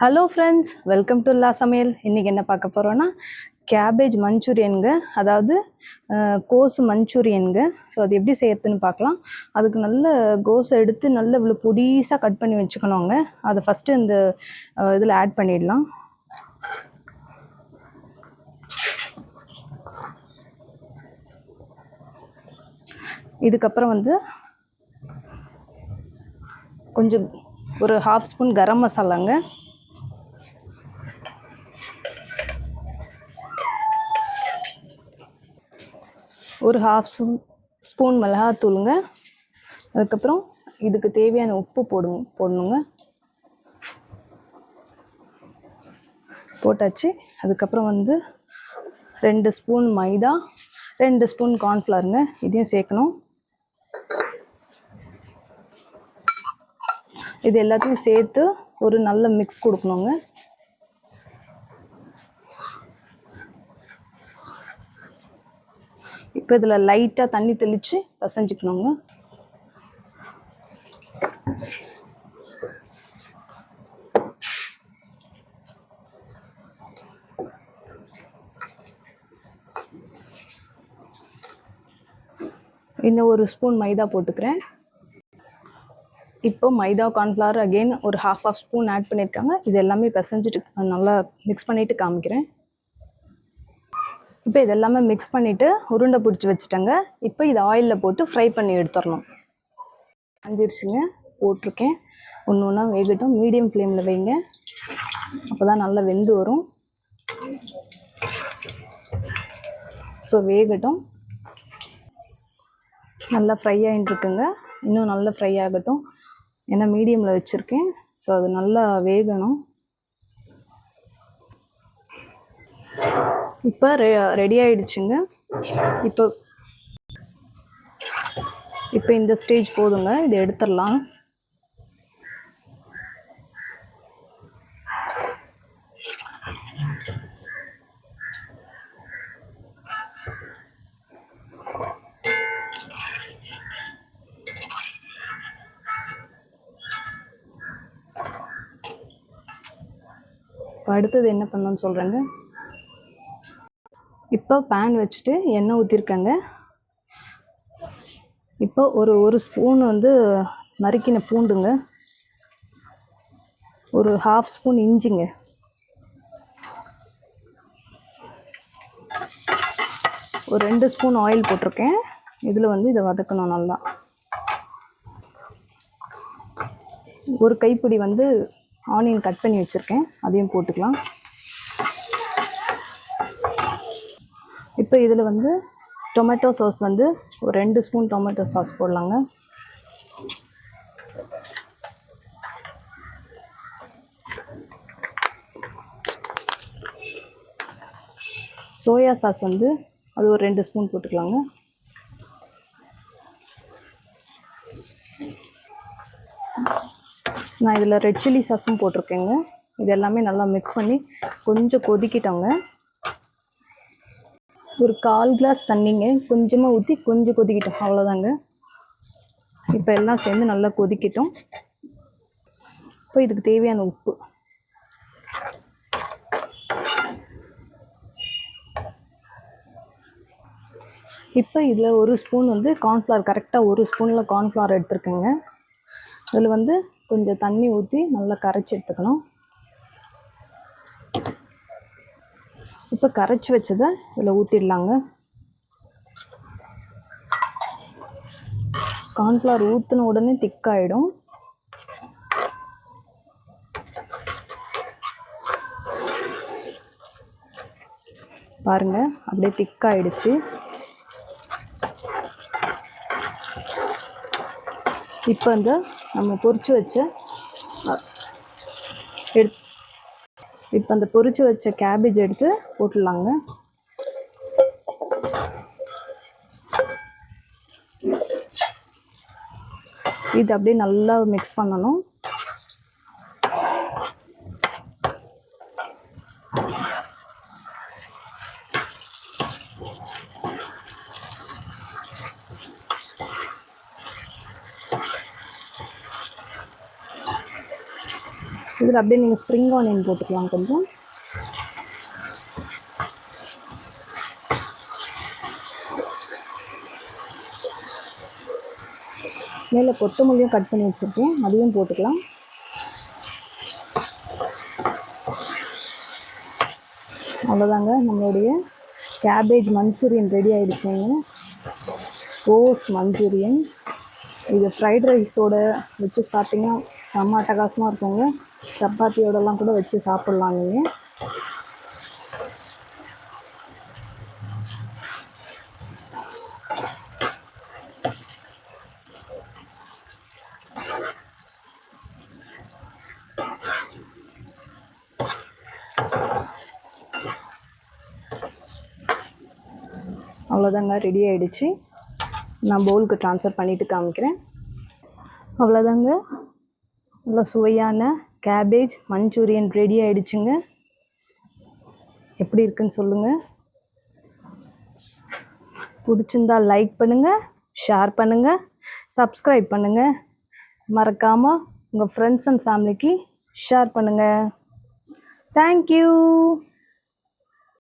Hello friends, welcome to லா சமையல். இன்றைக்கி என்ன பார்க்க போகிறோன்னா கேபேஜ் மஞ்சூரியனுங்க, அதாவது கோஸு மஞ்சூரியனுங்க. ஸோ அது எப்படி செய்யறதுன்னு பார்க்கலாம். அதுக்கு நல்ல கோஸை எடுத்து நல்ல இவ்வளோ பொடிசாக கட் பண்ணி வச்சுக்கணுங்க. அதை ஃபஸ்ட்டு இந்த இதில் ஆட் பண்ணிடலாம். இதுக்கப்புறம் கொஞ்சம் ஒரு 1/2 ஸ்பூன் கரம் மசாலாங்க, ஒரு 1/2 ஸ்பூன் மிளகாத்தூளுங்க. அதுக்கப்புறம் இதுக்கு தேவையான உப்பு போடணுங்க. போட்டாச்சு. அதுக்கப்புறம் 2 ஸ்பூன் மைதா, 2 ஸ்பூன் கார்ன்ஃப்ளவருங்க, இதையும் சேர்க்கணும். இது எல்லாத்தையும் சேர்த்து ஒரு நல்ல மிக்ஸ் கொடுக்கணுங்க. இப்போ இதில் லைட்டாக தண்ணி தெளித்து பசைஞ்சிக்கணுங்க. இன்னும் ஒரு ஸ்பூன் மைதா போட்டுக்கிறேன். இப்போ மைதா கார்ன்ஃப்ளவர் அகெயின் ஒரு 1/2 ஸ்பூன் ஆட் பண்ணியிருக்காங்க. இது எல்லாமே பிசைஞ்சிட்டு நல்லா மிக்ஸ் பண்ணிவிட்டு காமிக்கிறேன். இப்போ இதெல்லாமே மிக்ஸ் பண்ணிவிட்டு உருண்டை பிடிச்சி வச்சுட்டேங்க. இப்போ இது ஆயிலில் போட்டு ஃப்ரை பண்ணி எடுத்துடணும். அஞ்சிருச்சுங்க, போட்டிருக்கேன். ஒன்று ஒன்றா வேகட்டும். மீடியம் ஃப்ளேமில் வைங்க, அப்போ தான் நல்லா வெந்து வரும். ஸோ வேகட்டும். நல்லா ஃப்ரை ஆகிட்டு இருக்குங்க. இன்னும் நல்லா ஃப்ரை ஆகட்டும், ஏன்னா மீடியமில் வச்சுருக்கேன். ஸோ அது நல்லா வேகணும். இப்போ ரெடி ஆகிடுச்சுங்க. இப்போ இந்த ஸ்டேஜ் போதுங்க, இதை எடுத்துடலாம். இப்போ அடுத்தது என்ன பண்ணணும்னு சொல்கிறேங்க. இப்போ பேன் வச்சுட்டு எண்ணெய் ஊற்றிருக்கேங்க. இப்போ ஒரு ஸ்பூன் நறுக்கின பூண்டுங்க, ஒரு 1/2 ஸ்பூன் இஞ்சிங்க, ஒரு 2 ஸ்பூன் ஆயில் போட்டிருக்கேன். இதில் இதை வதக்கணும் நல்லா. ஒரு கைப்பிடி ஆனியன் கட் பண்ணி வச்சுருக்கேன், அதையும் போட்டுக்கலாம். இப்போ இதில் டொமேட்டோ சாஸ் ஒரு 2 ஸ்பூன் டொமேட்டோ சாஸ் போடலாங்க. சோயா சாஸ் அது ஒரு 2 ஸ்பூன் போட்டுக்கலாங்க. நான் இதில் ரெட் சில்லி சாஸும் போட்டிருக்கேங்க. இது எல்லாமே நல்லா மிக்ஸ் பண்ணி கொஞ்சம் கொதிக்கிட்டோங்க. ஒரு 1/4 கிளாஸ் தண்ணிங்க கொஞ்சமாக ஊற்றி கொஞ்சம் கொதிக்கிட்டோம், அவ்வளோதாங்க. இப்போ எல்லாம் சேர்ந்து நல்லா கொதிக்கிட்டோம். இப்போ இதுக்கு தேவையான உப்பு, இப்போ இதில் ஒரு ஸ்பூன் கார்ன்ஃப்ளவர், கரெக்டாக ஒரு ஸ்பூனில் கார்ன்ஃப்ளவர் எடுத்துருக்கேங்க. அதில் கொஞ்சம் தண்ணி ஊற்றி நல்லா கரைச்சி எடுத்துக்கணும். இப்போ கரைச்சி வச்சதை இதில் ஊற்றிடலாங்க. கார்ன்ஃப்ளவர் ஊற்றின உடனே திக்காயிடும். பாருங்கள், அப்படியே திக்காயிடுச்சு. இப்போ நம்ம பொரிச்சு வச்ச இப்போ அந்த பொரிச்சு வச்ச கேபேஜ் எடுத்து போட்டுடலாங்க. இது அப்படியே நல்லா மிக்ஸ் பண்ணணும். இதில் அப்படியே நீங்கள் ஸ்ப்ரிங் ஆனியன் போட்டுக்கலாம் கொஞ்சம். மேலே கொத்தமல்லியும் கட் பண்ணி வச்சுருக்கேன், அதையும் போட்டுக்கலாம். அவ்வளோதாங்க, நம்மளுடைய கேபேஜ் மஞ்சூரியன் ரெடி ஆகிடுச்சுங்க. கோஸ் மஞ்சூரியன். இது ஃப்ரைட் ரைஸோட வச்சு சாப்பிட்டிங்கன்னா செம்ம அட்டகாசமாக இருக்குங்க. சப்பாத்தியோடலாம் கூட வச்சு சாப்பிட்லாம் நீங்கள். அவ்வளோதாங்க, ரெடி ஆகிடுச்சு. நான் பவுலுக்கு ட்ரான்ஸ்ஃபர் பண்ணிவிட்டு காமிக்கிறேன். அவ்வளோதாங்க, நல்லா சுவையான கேபேஜ் மஞ்சூரியன் ரெடி ஆகிடுச்சுங்க. எப்படி இருக்குன்னு சொல்லுங்கள். பிடிச்சிருந்தா லைக் பண்ணுங்கள், ஷேர் பண்ணுங்கள், சப்ஸ்கிரைப் பண்ணுங்கள். மறக்காமல் உங்கள் ஃப்ரெண்ட்ஸ் அண்ட் ஃபேமிலிக்கு ஷேர் பண்ணுங்கள். தேங்க்யூ.